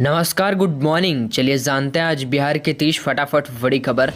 नमस्कार, good morning. चलिए जानते हैं आज बिहार के 30 फटाफट बड़ी खबर।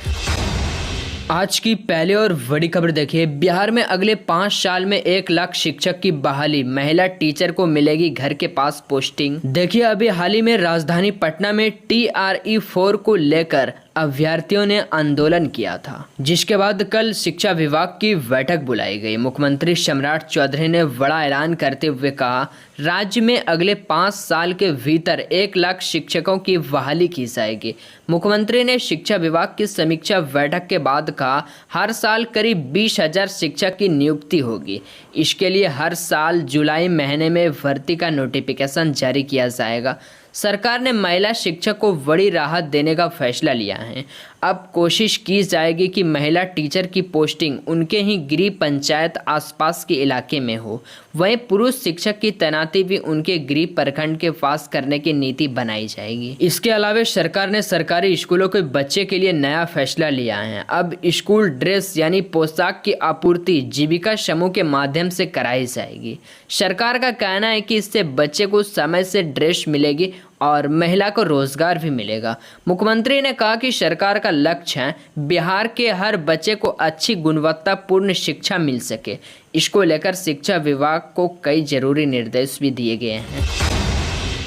आज की पहली और बड़ी खबर देखिए, बिहार में अगले 5 साल में 1 लाख शिक्षक की बहाली, महिला टीचर को मिलेगी घर के पास पोस्टिंग। देखिए, अभी हाल ही में राजधानी पटना में TRE-4 को लेकर अभ्यर्थियों ने आंदोलन किया था, जिसके बाद कल शिक्षा विभाग की बैठक बुलाई गई। मुख्यमंत्री सम्राट चौधरी ने बड़ा ऐलान करते हुए कहा, राज्य में अगले 5 साल के भीतर 1 लाख शिक्षकों की बहाली की जाएगी। मुख्यमंत्री ने शिक्षा विभाग की समीक्षा बैठक के बाद कहा, हर साल करीब 20,000 शिक्षक की नियुक्ति होगी। इसके लिए हर साल जुलाई महीने में भर्ती का नोटिफिकेशन जारी किया जाएगा। सरकार ने महिला शिक्षक को बड़ी राहत देने का फैसला लिया है। अब कोशिश की जाएगी कि महिला टीचर की पोस्टिंग उनके ही गृह पंचायत आसपास के इलाके में हो। वहीं पुरुष शिक्षक की तैनाती भी उनके गृह प्रखंड के पास करने की नीति बनाई जाएगी। इसके अलावा सरकार ने सरकारी स्कूलों के बच्चे के लिए नया फैसला लिया है। अब स्कूल ड्रेस यानी पोशाक की आपूर्ति जीविका समूह के माध्यम से कराई जाएगी। सरकार का कहना है कि इससे बच्चे को समय से ड्रेस मिलेगी और महिला को रोजगार भी मिलेगा। मुख्यमंत्री ने कहा कि सरकार का लक्ष्य है बिहार के हर बच्चे को अच्छी गुणवत्तापूर्ण शिक्षा मिल सके। इसको लेकर शिक्षा विभाग को कई जरूरी निर्देश भी दिए गए हैं।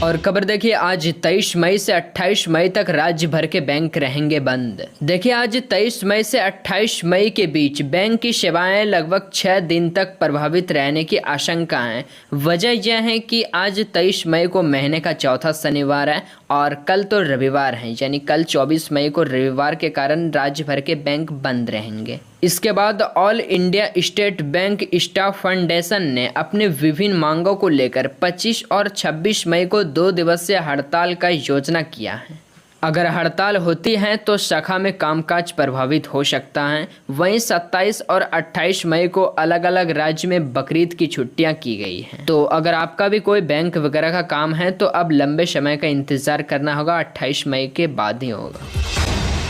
और खबर देखिए, आज 23 मई से 28 मई तक राज्य भर के बैंक रहेंगे बंद। देखिए, आज 23 मई से 28 मई के बीच बैंक की सेवाएं लगभग 6 दिन तक प्रभावित रहने की आशंका है। वजह यह है कि आज 23 मई को महीने का चौथा शनिवार है और कल तो रविवार है, यानी कल 24 मई को रविवार के कारण राज्य भर के बैंक बंद रहेंगे। इसके बाद all India state bank staff foundation ने अपने विभिन्न मांगों को लेकर 25 और 26 मई को 2 दिवसीय हड़ताल का योजना किया है। अगर हड़ताल होती है तो शाखा में कामकाज प्रभावित हो सकता है। वहीं 27 और 28 मई को अलग अलग राज्य में बकरीद की छुट्टियां की गई हैं। तो अगर आपका भी कोई बैंक वगैरह का काम है तो अब लंबे समय का इंतजार करना होगा, 28 मई के बाद ही होगा।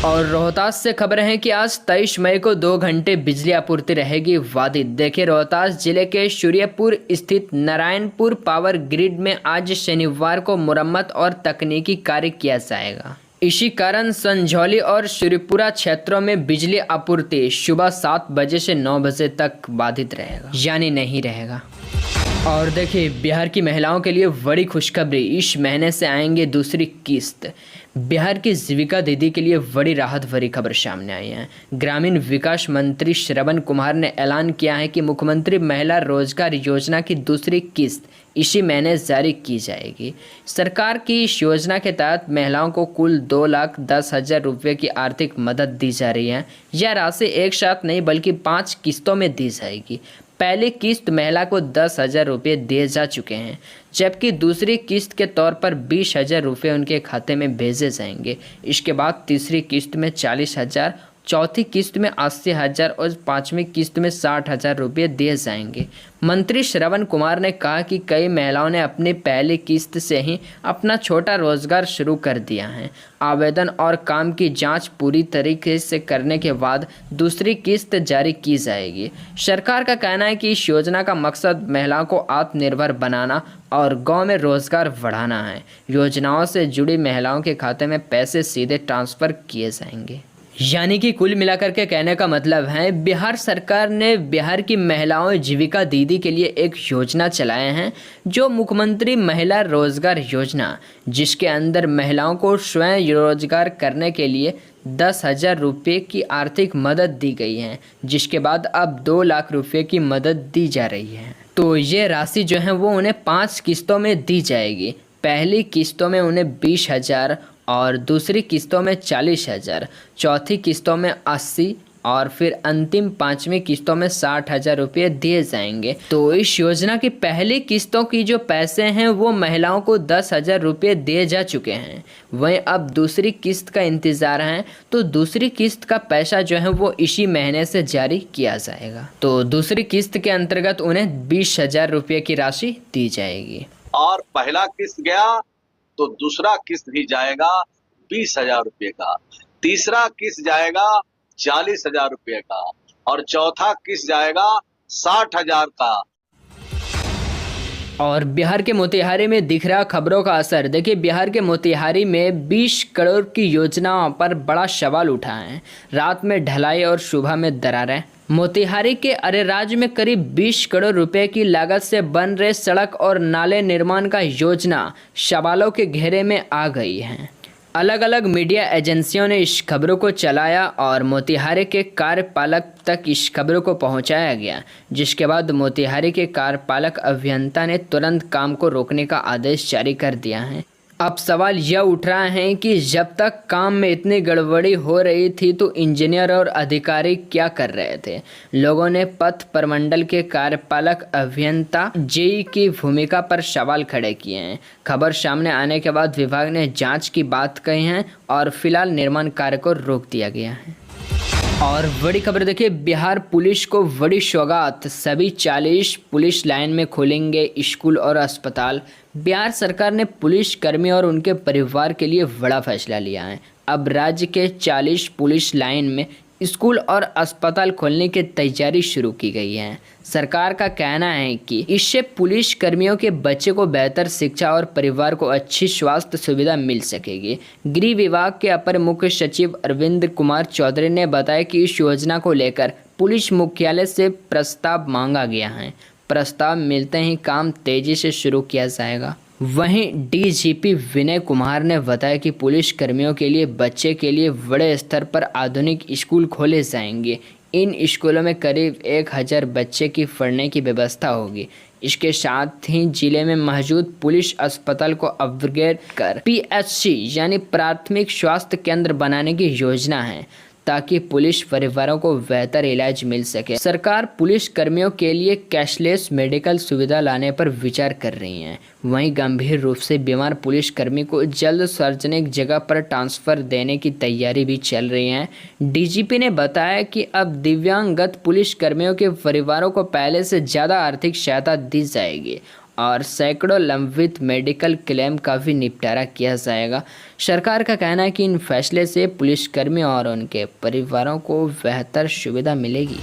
और रोहतास से खबर है कि आज 23 मई को 2 घंटे बिजली आपूर्ति रहेगी बाधित। देखिए, रोहतास जिले के सूर्यपुर स्थित नारायणपुर पावर ग्रिड में आज शनिवार को मुरम्मत और तकनीकी कार्य किया जाएगा। इसी कारण संझौली और सूर्यपुरा क्षेत्रों में बिजली आपूर्ति सुबह 7 बजे से 9 बजे तक बाधित रहेगा, यानी नहीं रहेगा। और देखिए, बिहार की महिलाओं के लिए बड़ी खुशखबरी, इस महीने से आएंगे दूसरी किस्त। बिहार की जीविका दीदी के लिए बड़ी राहत भरी खबर सामने आई है। ग्रामीण विकास मंत्री श्रवण कुमार ने ऐलान किया है कि मुख्यमंत्री महिला रोजगार योजना की दूसरी किस्त इसी महीने जारी की जाएगी। सरकार की इस योजना के तहत महिलाओं को कुल 2,10,000 रुपये की आर्थिक मदद दी जा रही है। यह राशि एक साथ नहीं बल्कि 5 किस्तों में दी जाएगी। पहली किस्त महिला को 10,000 रुपये दिए जा चुके हैं, जबकि दूसरी किस्त के तौर पर 20,000 रुपये उनके खाते में भेजे जाएंगे। इसके बाद तीसरी किस्त में 40,000, चौथी किस्त में 80,000 और 5वीं किस्त में 60,000 रुपये दिए जाएंगे। मंत्री श्रवण कुमार ने कहा कि कई महिलाओं ने अपनी पहली किस्त से ही अपना छोटा रोजगार शुरू कर दिया है। आवेदन और काम की जांच पूरी तरीके से करने के बाद दूसरी किस्त जारी की जाएगी। सरकार का कहना है कि इस योजना का मकसद महिलाओं को आत्मनिर्भर बनाना और गांव में रोजगार बढ़ाना है। योजनाओं से जुड़ी महिलाओं के खाते में पैसे सीधे ट्रांसफर किए जाएंगे। यानी कि कुल मिलाकर के कहने का मतलब है, बिहार सरकार ने बिहार की महिलाओं जीविका दीदी के लिए एक योजना चलाए हैं, जो मुख्यमंत्री महिला रोजगार योजना, जिसके अंदर महिलाओं को स्वयं रोजगार करने के लिए 10,000 रुपये की आर्थिक मदद दी गई है, जिसके बाद अब 2 लाख रुपये की मदद दी जा रही है। तो ये राशि जो है वो उन्हें 5 किस्तों में दी जाएगी। पहली किस्तों में उन्हें 20,000 और दूसरी किस्तों में 40,000, चौथी किस्तों में 80 और फिर अंतिम 5वीं किस्तों में 60,000 रुपये दिए जाएंगे। तो इस योजना की पहली किस्तों की जो पैसे हैं वो महिलाओं को 10,000 रुपये दिए जा चुके हैं। वहीं अब दूसरी किस्त का इंतज़ार है, तो दूसरी किस्त का पैसा जो है वो इसी महीने से जारी किया जाएगा। तो दूसरी किस्त के अंतर्गत उन्हें 20,000 रुपये की राशि दी जाएगी। और पहला किस्त गया तो दूसरा किस्त भी जाएगा 20,000 रुपये का, तीसरा किस्त जाएगा 40,000 रुपये का और चौथा किस्त जाएगा 60,000 का। और बिहार के मोतिहारी में दिख रहा खबरों का असर। देखिए, बिहार के मोतिहारी में 20 करोड़ की योजनाओं पर बड़ा सवाल उठा है। रात में ढलाई और सुबह में दरारें। मोतिहारी के अरेराज में करीब 20 करोड़ रुपए की लागत से बन रहे सड़क और नाले निर्माण का योजना सवालों के घेरे में आ गई है। अलग अलग मीडिया एजेंसियों ने इस खबरों को चलाया और मोतिहारी के कार्यपालक तक इस खबरों को पहुंचाया गया, जिसके बाद मोतिहारी के कार्यपालक अभियंता ने तुरंत काम को रोकने का आदेश जारी कर दिया है। अब सवाल यह उठ रहा है कि जब तक काम में इतनी गड़बड़ी हो रही थी तो इंजीनियर और अधिकारी क्या कर रहे थे। लोगों ने पथ प्रमंडल के कार्यपालक अभियंता जेई की भूमिका पर सवाल खड़े किए हैं। खबर सामने आने के बाद विभाग ने जांच की बात कही है और फिलहाल निर्माण कार्य को रोक दिया गया है। और बड़ी खबर देखिए, बिहार पुलिस को बड़ी सौगात, सभी 40 पुलिस लाइन में खोलेंगे स्कूल और अस्पताल। बिहार सरकार ने पुलिस कर्मी और उनके परिवार के लिए बड़ा फैसला लिया है। अब राज्य के 40 पुलिस लाइन में स्कूल और अस्पताल खोलने की तैयारी शुरू की गई है। सरकार का कहना है कि इससे पुलिस कर्मियों के बच्चे को बेहतर शिक्षा और परिवार को अच्छी स्वास्थ्य सुविधा मिल सकेगी। गृह विभाग के अपर मुख्य सचिव अरविंद कुमार चौधरी ने बताया कि इस योजना को लेकर पुलिस मुख्यालय से प्रस्ताव मांगा गया है। प्रस्ताव मिलते ही काम तेजी से शुरू किया जाएगा। वहीं डीजीपी विनय कुमार ने बताया कि पुलिस कर्मियों के लिए बच्चे के लिए बड़े स्तर पर आधुनिक स्कूल खोले जाएंगे। इन स्कूलों में करीब 1000 बच्चे की पढ़ने की व्यवस्था होगी। इसके साथ ही जिले में मौजूद पुलिस अस्पताल को अपग्रेड कर पीएचसी यानी प्राथमिक स्वास्थ्य केंद्र बनाने की योजना है, ताकि पुलिस परिवारों को बेहतर इलाज मिल सके। सरकार पुलिस कर्मियों के लिए कैशलेस मेडिकल सुविधा लाने पर विचार कर रही है। वहीं गंभीर रूप से बीमार पुलिस कर्मी को जल्द सार्वजनिक जगह पर ट्रांसफर देने की तैयारी भी चल रही है। डीजीपी ने बताया कि अब दिव्यांगत पुलिस कर्मियों के परिवारों को पहले से ज़्यादा आर्थिक सहायता दी जाएगी और सैकड़ों लंबित मेडिकल क्लेम का भी निपटारा किया जाएगा। सरकार का कहना है कि इन फैसले से पुलिसकर्मी और उनके परिवारों को बेहतर सुविधा मिलेगी।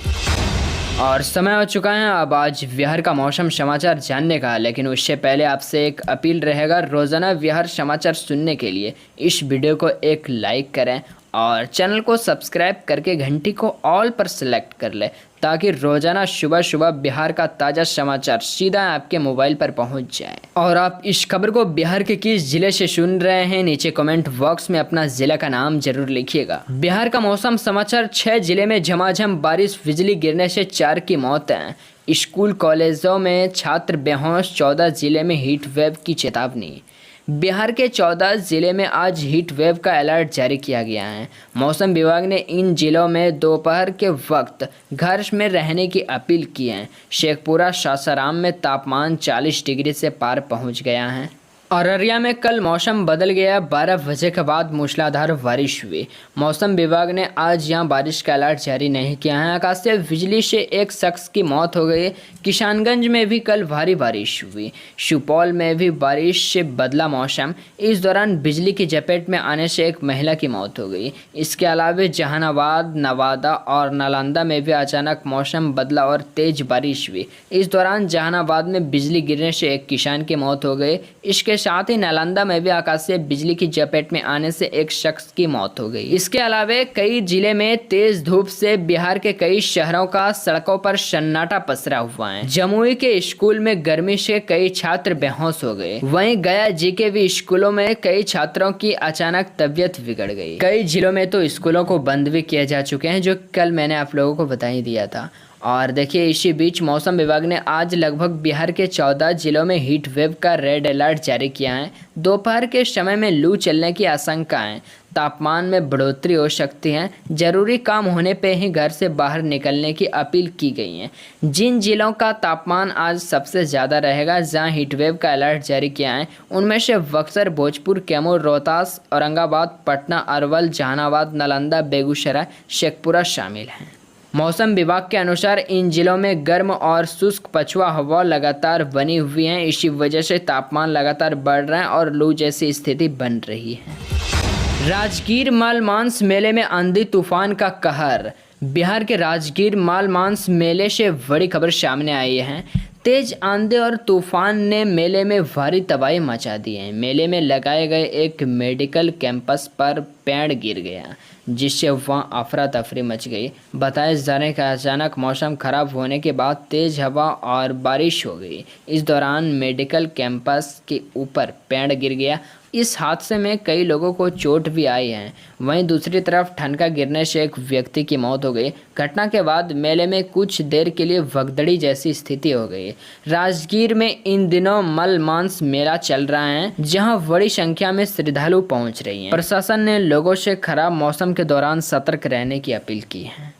और समय हो चुका है अब आज बिहार का मौसम समाचार जानने का, लेकिन उससे पहले आपसे एक अपील रहेगा। रोजाना बिहार समाचार सुनने के लिए इस वीडियो को एक लाइक करें और चैनल को सब्सक्राइब करके घंटी को ऑल पर सेलेक्ट कर ले, ताकि रोजाना सुबह सुबह बिहार का ताज़ा समाचार सीधा आपके मोबाइल पर पहुंच जाए। और आप इस खबर को बिहार के किस जिले से सुन रहे हैं, नीचे कमेंट बॉक्स में अपना जिला का नाम जरूर लिखिएगा। बिहार का मौसम समाचार 6 जिले में झमाझम बारिश, बिजली गिरने से 4 की मौत है। स्कूल कॉलेजों में छात्र बेहोश, 14 जिले में हीट वेव की चेतावनी। बिहार के 14 जिले में आज हीट वेव का अलर्ट जारी किया गया है। मौसम विभाग ने इन जिलों में दोपहर के वक्त घर में रहने की अपील की है। शेखपुरा, सासाराम में तापमान 40 डिग्री से पार पहुंच गया है। अररिया में कल मौसम बदल गया। 12 बजे के बाद मूसलाधार बारिश हुई। मौसम विभाग ने आज यहां बारिश का अलर्ट जारी नहीं किया है। आकाशीय बिजली से एक शख्स की मौत हो गई। किशनगंज में भी कल भारी बारिश हुई। सुपौल में भी बारिश से बदला मौसम। इस दौरान बिजली की चपेट में आने से एक महिला की मौत हो गई। इसके अलावा जहानाबाद, नवादा और नालंदा में भी अचानक मौसम बदला और तेज बारिश हुई। इस दौरान जहानाबाद में बिजली गिरने से एक किसान की मौत हो गई। इसके साथ ही नालंदा में भी आकाशीय बिजली की चपेट में आने से एक शख्स की मौत हो गई। इसके अलावा कई जिले में तेज धूप से बिहार के कई शहरों का सड़कों पर सन्नाटा पसरा हुआ है। जमुई के स्कूल में गर्मी से कई छात्र बेहोश हो गए। वहीं गया जी के भी स्कूलों में कई छात्रों की अचानक तबीयत बिगड़ गई। कई जिलों में तो स्कूलों को बंद भी किए जा चुके हैं, जो कल मैंने आप लोगों को बता ही दिया था। और देखिए, इसी बीच मौसम विभाग ने आज लगभग बिहार के 14 जिलों में हीट वेव का रेड अलर्ट जारी किया है। दोपहर के समय में लू चलने की आशंका है। तापमान में बढ़ोतरी हो सकती है। जरूरी काम होने पे ही घर से बाहर निकलने की अपील की गई है। जिन जिलों का तापमान आज सबसे ज़्यादा रहेगा, जहां हीट वेव का अलर्ट जारी किया है, उनमें से बक्सर, भोजपुर, कैमूर, रोहतास, औरंगाबाद, पटना, अरवल, जहानाबाद, नालंदा, बेगूसराय, शेखपुरा शामिल हैं। मौसम विभाग के अनुसार इन जिलों में गर्म और शुष्क पछुआ हवा लगातार बनी हुई है। इसी वजह से तापमान लगातार बढ़ रहा है और लू जैसी स्थिति बन रही है। राजगीर माल मांस मेले में आंधी तूफान का कहर। बिहार के राजगीर माल मांस मेले से बड़ी खबर सामने आई है। तेज आंधी और तूफान ने मेले में भारी तबाही मचा दी है। मेले में लगाए गए एक मेडिकल कैंपस पर पेड़ गिर गया, जिससे वहां अफरा तफरी मच गई। बताया जा रहा है कि अचानक मौसम खराब होने के बाद तेज हवा और बारिश हो गई। इस दौरान मेडिकल कैंपस के ऊपर पेड़ गिर गया। इस हादसे में कई लोगों को चोट भी आई है। वहीं दूसरी तरफ ठनका गिरने से एक व्यक्ति की मौत हो गई। घटना के बाद मेले में कुछ देर के लिए भगदड़ी जैसी स्थिति हो गई। राजगीर में इन दिनों मलमांस मेला चल रहा है, जहां बड़ी संख्या में श्रद्धालु पहुंच रही हैं। प्रशासन ने लोगों से खराब मौसम के दौरान सतर्क रहने की अपील की है।